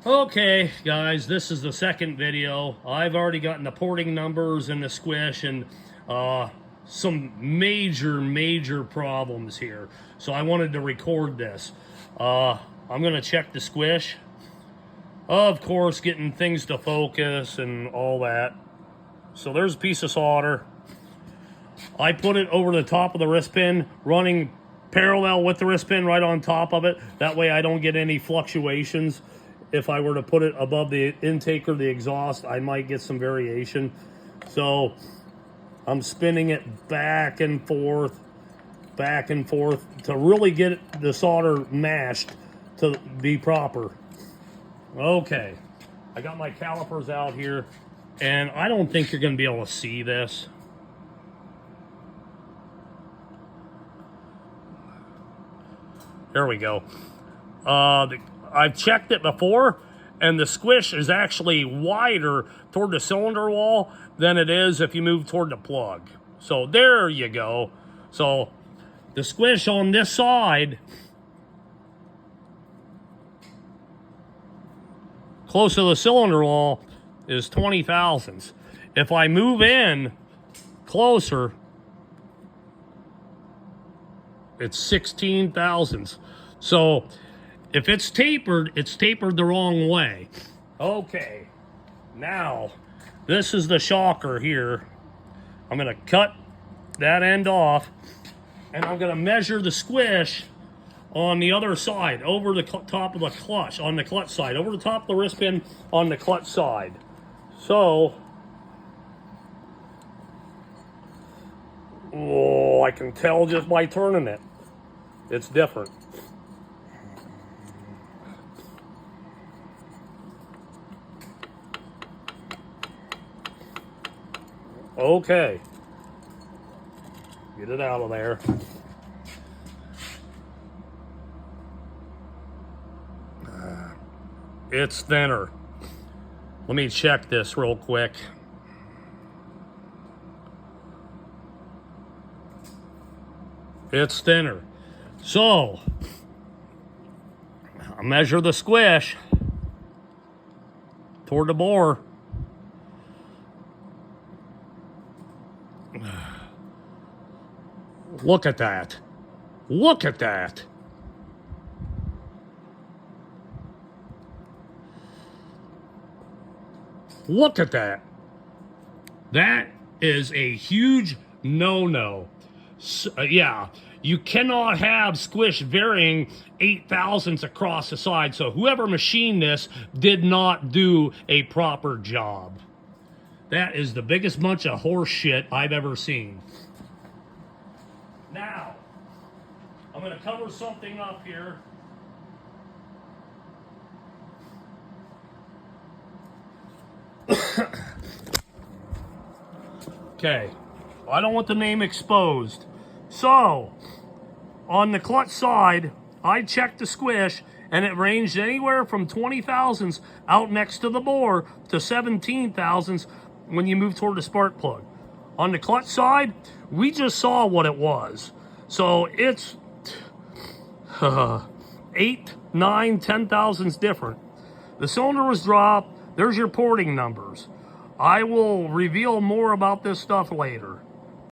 Okay, guys, this is the second video. I've already gotten the porting numbers and the squish and some major problems here. So I wanted to record this. I'm gonna check the squish. Of course, getting things to focus and all that. So there's a piece of solder. I put it over the top of the wrist pin, running parallel with the wrist pin right on top of it. That way I don't get any fluctuations. If I were to put it above the intake or the exhaust, I might get some variation. So I'm spinning it back and forth to really get the solder mashed to be proper. Okay, I got my calipers out here, and I don't think you're gonna be able to see this. There we go. I've checked it before, and the squish is actually wider toward the cylinder wall than it is if you move toward the plug. So there you go. So the squish on this side, close to the cylinder wall, is 20 thousandths. If I move in closer, it's 16 thousandths. So if it's tapered the wrong way. Okay, now this is the shocker here. I'm gonna cut that end off, and I'm gonna measure the squish on the other side, over the top of the clutch, on the clutch side, over the top of the wrist pin on the clutch side. So, oh, I can tell just by turning it. It's different. Okay, get it out of there. It's thinner. Let me check this real quick. It's thinner. So, I measure the squish toward the bore. Look at that. Look at that. Look at that. That is a huge no-no. Yeah, you cannot have squish varying 8 thousandths across the side. So whoever machined this did not do a proper job. That is the biggest bunch of horse shit I've ever seen. Now, I'm going to cover something up here. Okay, I don't want the name exposed. So, on the clutch side, I checked the squish, and it ranged anywhere from 20 thousandths out next to the bore to 17 thousandths when you move toward the spark plug. On the clutch side, we just saw what it was. So it's 8, 9, 10 thousandths different. The cylinder was dropped. There's your porting numbers. I will reveal more about this stuff later.